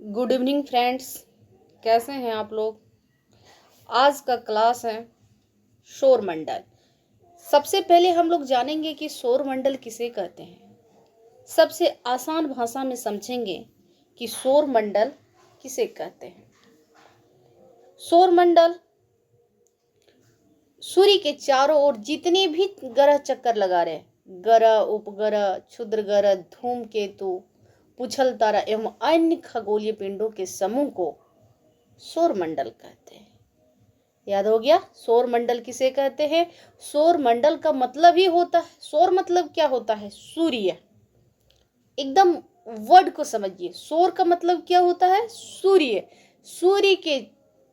Good evening friends, कैसे हैं आप लोग। आज का क्लास है सौर मंडल। सबसे पहले हम लोग जानेंगे कि सौर मंडल किसे कहते हैं। सबसे आसान भाषा में समझेंगे कि सौर मंडल किसे कहते हैं। सौर मंडल सूर्य के चारों ओर जितने भी ग्रह चक्कर लगा रहे, ग्रह, उपग्रह, क्षुद्र ग्रह, धूमकेतु, पुछल तारा एवं अन्य खगोलीय पिंडों के समूह को सौर मंडल कहते हैं। याद हो गया, सौर मंडल किसे कहते हैं। सौर मंडल का मतलब ही होता है, सौर मतलब क्या होता है, सूर्य। एकदम वर्ड को समझिए, सौर का मतलब क्या होता है, सूर्य। सूर्य के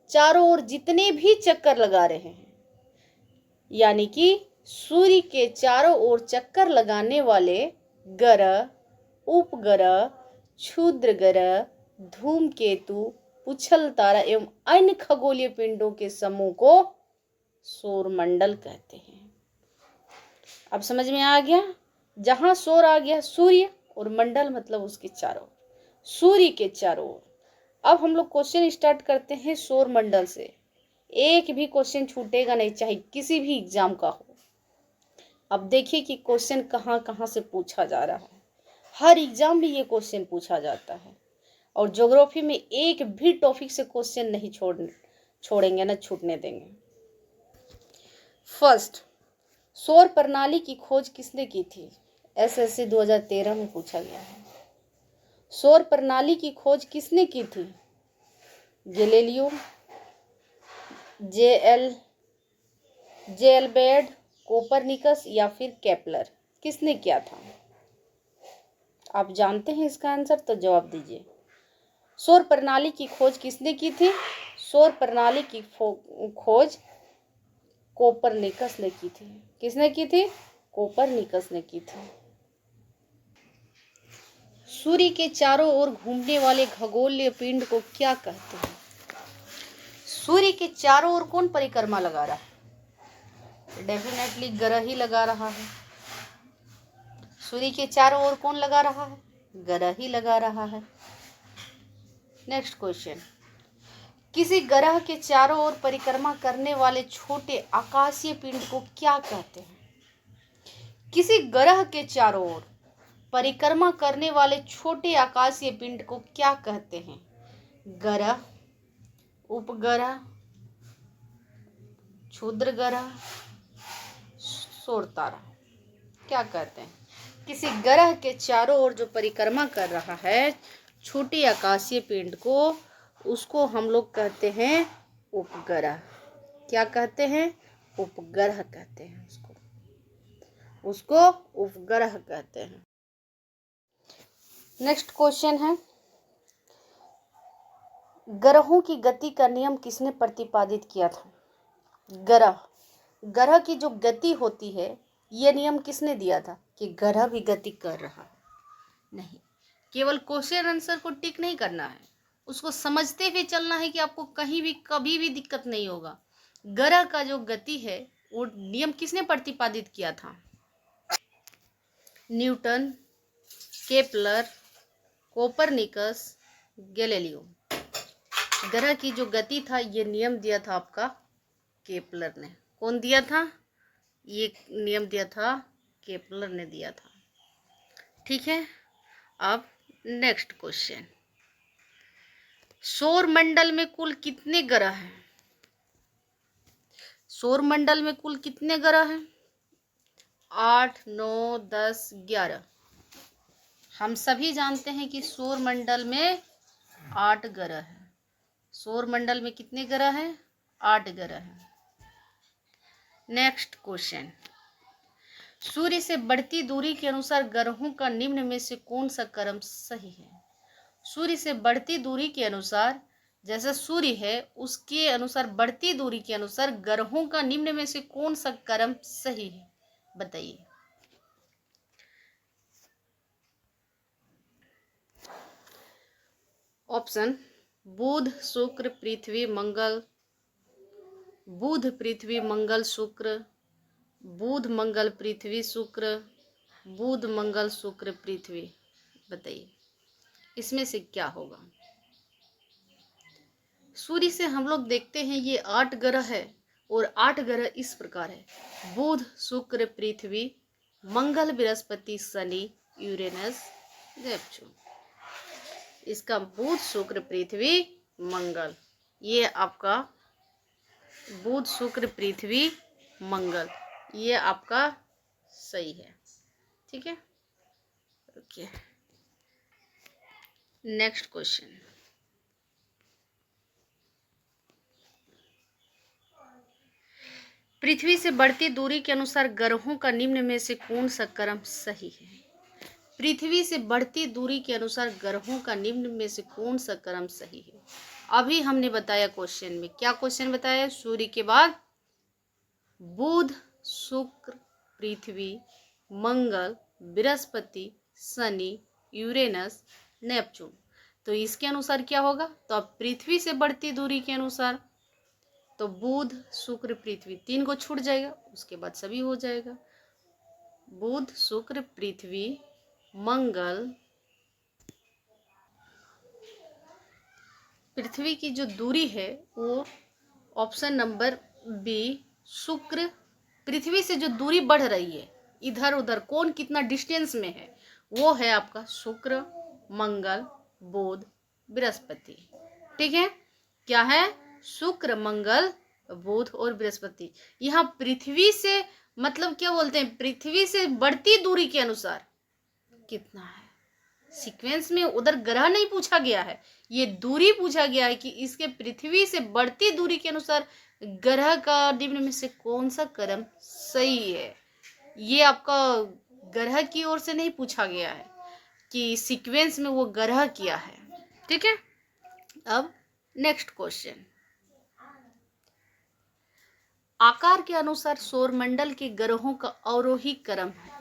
चारों ओर जितने भी चक्कर लगा रहे हैं, यानी कि सूर्य के चारों ओर चक्कर लगाने वाले ग्रह, उपग्रह, क्षुद्र ग्रह, धूमकेतु, पुछल तारा एवं अन्य खगोलीय पिंडों के समूह को सौर मंडल कहते हैं। अब समझ में आ गया। जहां सौर आ गया सूर्य, और मंडल मतलब उसके चारों, सूर्य के चारों ओर। अब हम लोग क्वेश्चन स्टार्ट करते हैं सौर मंडल से। एक भी क्वेश्चन छूटेगा नहीं, चाहे किसी भी एग्जाम का हो। अब देखिए कि क्वेश्चन कहाँ कहाँ से पूछा जा रहा है। हर एग्जाम में ये क्वेश्चन पूछा जाता है, और ज्योग्राफी में एक भी टॉपिक से क्वेश्चन नहीं छोड़ेंगे, ना छूटने देंगे। फर्स्ट, सौर प्रणाली की खोज किसने की थी। एसएससी 2013 में पूछा गया है। सौर प्रणाली की खोज किसने की थी। गैलीलियो, जेएलबर्ट, कोपरनिकस या फिर केपलर, किसने किया था। आप जानते हैं इसका आंसर, तो जवाब दीजिए। सौर प्रणाली की खोज किसने की थी। सौर प्रणाली की खोज कोपरनिकस ने की थी। किसने की थी, कोपरनिकस ने की थी। सूर्य के चारों ओर घूमने वाले खगोलीय पिंड को क्या कहते हैं। सूर्य के चारों ओर कौन परिक्रमा लगा रहा है। डेफिनेटली ग्रह ही लगा रहा है। सूर्य के चारों ओर कौन लगा रहा है, ग्रह ही लगा रहा है। नेक्स्ट क्वेश्चन, किसी ग्रह के चारों ओर परिक्रमा करने वाले छोटे आकाशीय पिंड को क्या कहते हैं। किसी ग्रह के चारों ओर परिक्रमा करने वाले छोटे आकाशीय पिंड को क्या कहते हैं। ग्रह, उपग्रह, क्षुद्र ग्रह, सौर तारा, क्या कहते हैं। किसी ग्रह के चारों ओर जो परिक्रमा कर रहा है छोटी आकाशीय पिंड को, उसको हम लोग कहते हैं उपग्रह। क्या कहते हैं, उपग्रह कहते हैं उसको उपग्रह कहते हैं। नेक्स्ट क्वेश्चन है, ग्रहों की गति का नियम किसने प्रतिपादित किया था। ग्रह की जो गति होती है, यह नियम किसने दिया था कि ग्रह भी गति कर रहा है। नहीं, केवल क्वेश्चन आंसर को टिक नहीं करना है, उसको समझते हुए चलना है कि आपको कहीं भी कभी भी दिक्कत नहीं होगा। ग्रह का जो गति है वो नियम किसने प्रतिपादित किया था। Newton, Kepler, Copernicus, Galileo. ग्रह की जो गति था ये नियम दिया था आपका केपलर ने। कौन दिया था, ये नियम दिया था केपलर ने दिया था। ठीक है। अब नेक्स्ट क्वेश्चन, सौर मंडल में कुल कितने ग्रह हैं। सौर मंडल में कुल कितने ग्रह हैं। 8, 9, 10, 11। हम सभी जानते हैं कि सौर मंडल में 8 ग्रह हैं। सौर मंडल में कितने ग्रह हैं, 8 ग्रह हैं। नेक्स्ट क्वेश्चन, सूर्य से बढ़ती दूरी के अनुसार ग्रहों का निम्न में से कौन सा क्रम सही है। सूर्य से बढ़ती दूरी के अनुसार, जैसा सूर्य है उसके अनुसार बढ़ती दूरी के अनुसार ग्रहों का निम्न में से कौन सा क्रम सही है, बताइए। ऑप्शन, बुध, शुक्र, पृथ्वी, मंगल, बुध, पृथ्वी, मंगल, शुक्र, बुध, मंगल, पृथ्वी, शुक्र, बुध, मंगल, शुक्र, पृथ्वी। बताइए इसमें से क्या होगा। सूर्य से हम लोग देखते हैं ये 8 ग्रह है और 8 ग्रह इस प्रकार है: बुध, शुक्र, पृथ्वी, मंगल, बृहस्पति, शनि, यूरेनस, नेपच्यून। इसका बुध, शुक्र, पृथ्वी, मंगल, ये आपका बुध, शुक्र, पृथ्वी, मंगल, ये आपका सही है। ठीक है, ओके। नेक्स्ट क्वेश्चन, पृथ्वी से बढ़ती दूरी के अनुसार ग्रहों का निम्न में से कौन सा क्रम सही है? पृथ्वी से बढ़ती दूरी के अनुसार ग्रहों का निम्न में से कौन सा क्रम सही है? अभी हमने बताया क्वेश्चन में, क्या क्वेश्चन बताया? सूर्य के बाद बुध, शुक्र, पृथ्वी, मंगल, बृहस्पति, शनि, यूरेनस, नेपच्यून। तो इसके अनुसार क्या होगा? तो अब पृथ्वी से बढ़ती दूरी के अनुसार तो बुध, शुक्र, पृथ्वी 3 को छूट जाएगा, उसके बाद सभी हो जाएगा। बुध, शुक्र, पृथ्वी, मंगल। पृथ्वी की जो दूरी है वो ऑप्शन नंबर बी, शुक्र। पृथ्वी से जो दूरी बढ़ रही है इधर उधर, कौन कितना डिस्टेंस में है, वो है आपका शुक्र, मंगल, बुध, बृहस्पति। ठीक है, क्या है? शुक्र, मंगल, बुध और बृहस्पति। यहाँ पृथ्वी से मतलब क्या बोलते हैं? पृथ्वी से बढ़ती दूरी के अनुसार कितना है। सीक्वेंस में उधर ग्रह नहीं पूछा गया है, ये दूरी पूछा गया है कि इसके पृथ्वी से बढ़ती दूरी के अनुसार ग्रह का निम्न में से कौन सा क्रम सही है। ये आपका ग्रह की ओर से नहीं पूछा गया है कि सीक्वेंस में वो ग्रह किया है। ठीक है, अब नेक्स्ट क्वेश्चन, आकार के अनुसार सौरमंडल के ग्रहों का अवरोही क्रम है।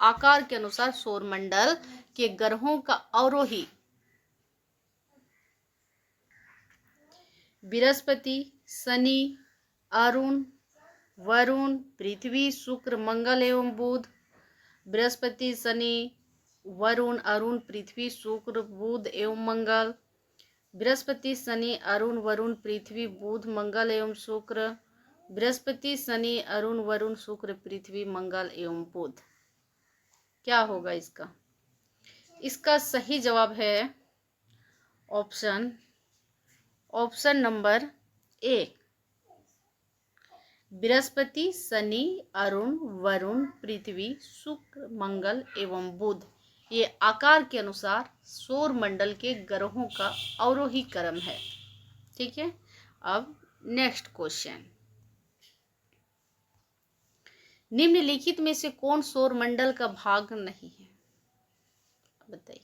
आकार के अनुसार सौरमंडल के ग्रहों का अवरोही: बृहस्पति, शनि, अरुण, वरुण, पृथ्वी, शुक्र, मंगल एवं बुध। बृहस्पति, शनि, वरुण, अरुण, पृथ्वी, शुक्र, बुध एवं मंगल। बृहस्पति, शनि, अरुण, वरुण, पृथ्वी, बुध, मंगल एवं शुक्र। बृहस्पति, शनि, अरुण, वरुण, शुक्र, पृथ्वी, मंगल एवं बुध। क्या होगा इसका? इसका सही जवाब है option number A, Brihaspati, Shani, Arun, Varun, Prithvi, Shukra, Mangal एवं बुध। ये आकार के अनुसार सौरमंडल के ग्रहों का अवरोही क्रम है। ठीक है, अब नेक्स्ट क्वेश्चन, निम्नलिखित में से कौन सौरमंडल का भाग नहीं है? बताइए,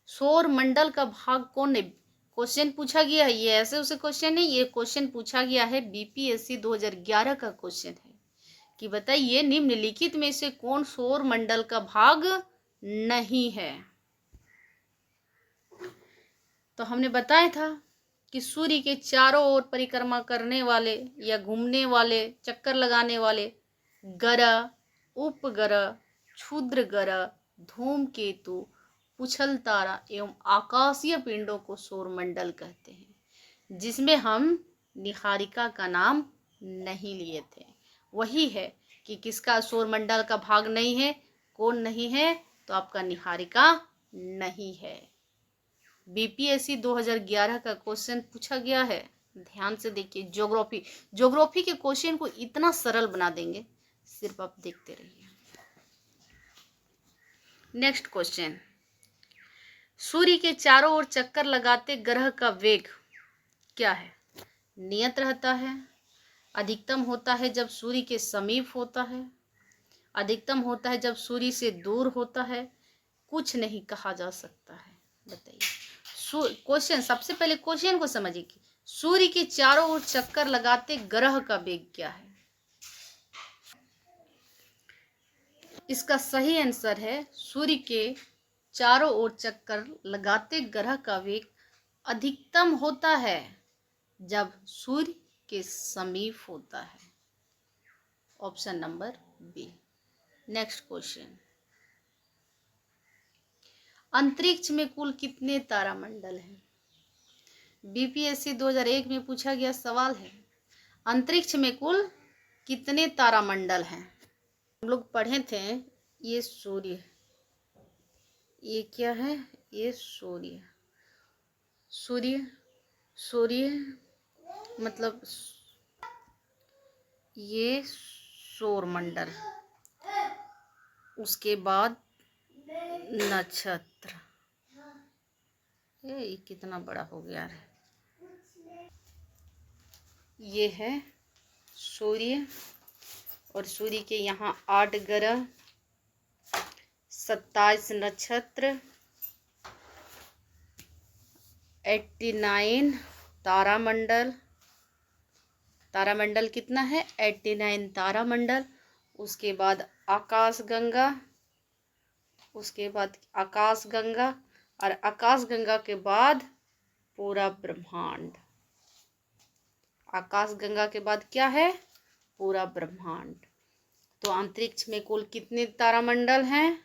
सौरमंडल का भाग कौन है? क्वेश्चन पूछा गया है, ये ऐसे उसे क्वेश्चन नहीं, ये क्वेश्चन पूछा गया है बीपीएससी 2011 का क्वेश्चन है कि बताइए निम्नलिखित में से कौन सौरमंडल का भाग नहीं है। तो हमने बताया था कि सूर्य के चारों ओर परिक्रमा करने वाले या घूमने वाले, चक्कर लगाने वाले ग्रह, उपग्रह, क्षुद्र ग्रह, धूमकेतु, पुछल तारा एवं आकाशीय पिंडों को सौरमंडल कहते हैं, जिसमें हम निहारिका का नाम नहीं लिए थे। वही है कि किसका सौरमंडल का भाग नहीं है, कौन नहीं है? तो आपका निहारिका नहीं है। बीपीएससी 2011 का क्वेश्चन पूछा गया है, ध्यान से देखिए। ज्योग्राफी के क्वेश्चन को इतना सरल बना देंगे, सिर्फ आप देखते रहिए। नेक्स्ट क्वेश्चन, सूर्य के चारों ओर चक्कर लगाते ग्रह का वेग क्या है? नियत रहता है, अधिकतम होता है जब सूर्य के समीप होता है, अधिकतम होता है जब सूर्य से दूर होता है, कुछ नहीं कहा जा सकता है। बताइए क्वेश्चन, सबसे पहले क्वेश्चन को समझिए कि सूर्य के चारों ओर चक्कर लगाते ग्रह का वेग क्या है। इसका सही आंसर है सूर्य के चारों ओर चक्कर लगाते ग्रह का वेग अधिकतम होता है जब सूर्य के समीप होता है। Option number B. Next question, अंतरिक्ष में कुल कितने तारामंडल हैं? बीपीएससी 2001 में पूछा गया सवाल है, अंतरिक्ष में कुल कितने तारामंडल हैं? हम लोग पढ़े थे, ये सूर्य, ये क्या है, ये सूर्य, सूर्य सूर्य मतलब ये सौरमंडल, उसके बाद नक्षत्र। ये कितना बड़ा हो गया है। ये है सूर्य, और सूर्य के यहाँ 8 ग्रह, 27 नक्षत्र, 89 तारामंडल। तारामंडल कितना है? 89 तारामंडल। उसके बाद आकाशगंगा, उसके बाद आकाशगंगा, और आकाशगंगा के बाद पूरा ब्रह्मांड। आकाशगंगा के बाद क्या है? पूरा ब्रह्मांड। तो अंतरिक्ष में कुल कितने तारामंडल हैं?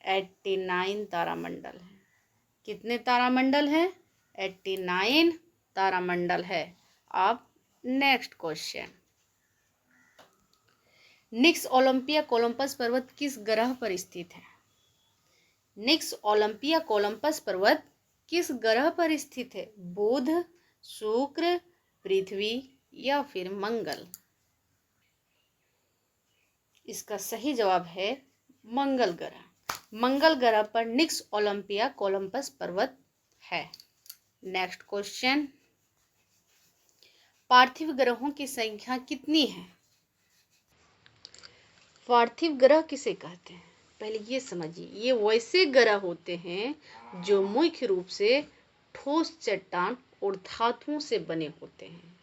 89 तारामंडल हैं। कितने तारामंडल हैं? 89 तारामंडल है। अब नेक्स्ट क्वेश्चन, निक्स ओलंपिया कोलंबस पर्वत किस ग्रह पर स्थित है? निक्स ओलंपिया कोलंबस पर्वत किस ग्रह पर स्थित है? बुध, शुक्र, पृथ्वी या फिर मंगल? इसका सही जवाब है मंगल ग्रह। मंगल ग्रह पर निक्स ओलंपिया कोलंबस पर्वत है। नेक्स्ट क्वेश्चन, पार्थिव ग्रहों की संख्या कितनी है? पार्थिव ग्रह किसे कहते हैं? पहले ये समझिए, ये वैसे ग्रह होते हैं जो मुख्य रूप से ठोस चट्टान और धातुओं से बने होते हैं।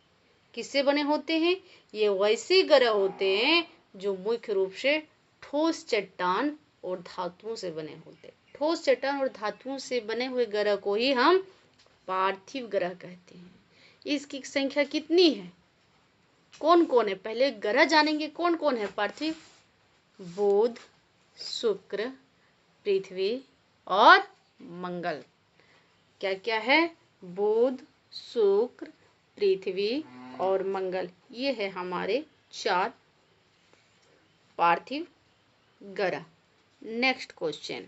किससे बने होते हैं? ये वैसे ग्रह होते हैं जो मुख्य रूप से ठोस चट्टान और धातुओं से बने होते हैं। ठोस चट्टान और धातुओं से बने हुए ग्रह को ही हम पार्थिव ग्रह कहते हैं। इसकी संख्या कितनी है? कौन कौन है? पहले ग्रह जानेंगे कौन कौन है पार्थिव। बुध, शुक्र, पृथ्वी और मंगल। क्या क्या है? बुध, शुक्र, पृथ्वी और मंगल। ये है हमारे 4 पार्थिव ग्रह। नेक्स्ट क्वेश्चन,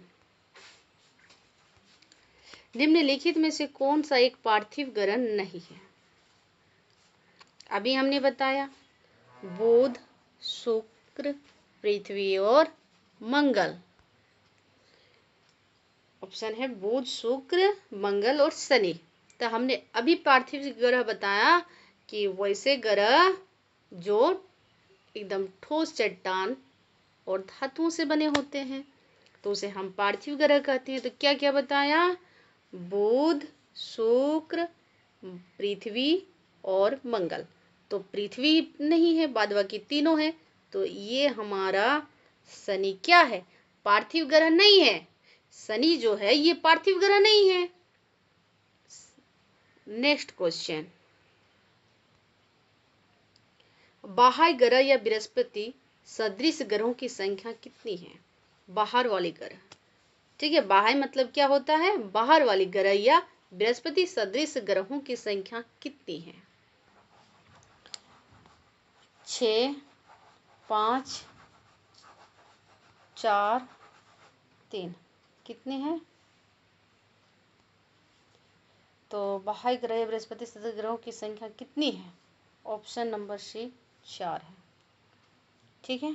निम्नलिखित में से कौन सा एक पार्थिव ग्रह नहीं है? अभी हमने बताया बुध, शुक्र, पृथ्वी और मंगल। ऑप्शन है बुध, शुक्र, मंगल और शनि। तो हमने अभी पार्थिव ग्रह बताया कि वैसे ग्रह जो एकदम ठोस चट्टान और धातुओं से बने होते हैं, तो उसे हम पार्थिव ग्रह कहते हैं। तो क्या क्या बताया? बुध, शुक्र, पृथ्वी और मंगल। तो पृथ्वी नहीं है, बाद बाकी तीनों है। तो ये हमारा शनि क्या है? पार्थिव ग्रह नहीं है। शनि जो है ये पार्थिव ग्रह नहीं है। नेक्स्ट क्वेश्चन, बाह्य ग्रह या बृहस्पति सदृश ग्रहों की संख्या कितनी है? बाहर वाले ग्रह, ठीक है। बाह्य मतलब क्या होता है? बाहर वाली ग्रह या बृहस्पति सदृश ग्रहों की संख्या कितनी है? 6, 5, 4, 3। कितने हैं? तो बाह्य ग्रह बृहस्पति सदृश ग्रहों की संख्या कितनी है? ऑप्शन नंबर सी 4 है। ठीक है।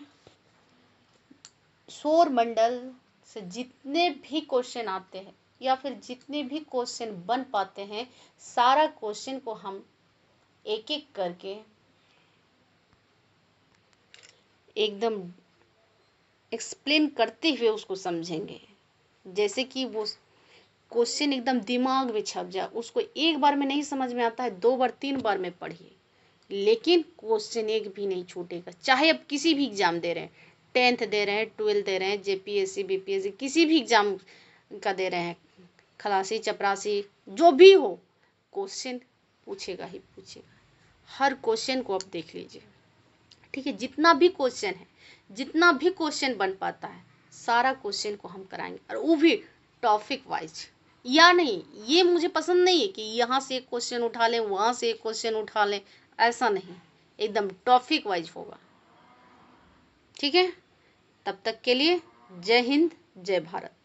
सौर मंडल से जितने भी क्वेश्चन आते हैं या फिर जितने भी क्वेश्चन बन पाते हैं, सारा क्वेश्चन को हम एक एक करके एकदम एक्सप्लेन करते हुए उसको समझेंगे, जैसे कि वो क्वेश्चन एकदम दिमाग में छप जाए। उसको एक बार में नहीं समझ में आता है, 2 बार 3 बार में पढ़िए, लेकिन क्वेश्चन एक भी नहीं छूटेगा। चाहे आप किसी भी एग्जाम दे रहे हैं, 10th दे रहे हैं, 12th दे रहे हैं, जेपीएससी बीपीएससी किसी भी एग्जाम का दे रहे हैं, खलासी चपरासी जो भी हो, क्वेश्चन पूछेगा ही पूछेगा। हर क्वेश्चन को आप देख लीजिए, ठीक है। जितना भी क्वेश्चन है, जितना भी क्वेश्चन बन पाता है, सारा क्वेश्चन को हम कराएंगे, और वो भी टॉपिक वाइज। या नहीं, ये मुझे पसंद नहीं है कि यहाँ से एक क्वेश्चन उठा लें, वहाँ से एक क्वेश्चन उठा लें, ऐसा नहीं, एकदम टॉपिक वाइज होगा। ठीक है, तब तक के लिए जय हिंद, जय भारत।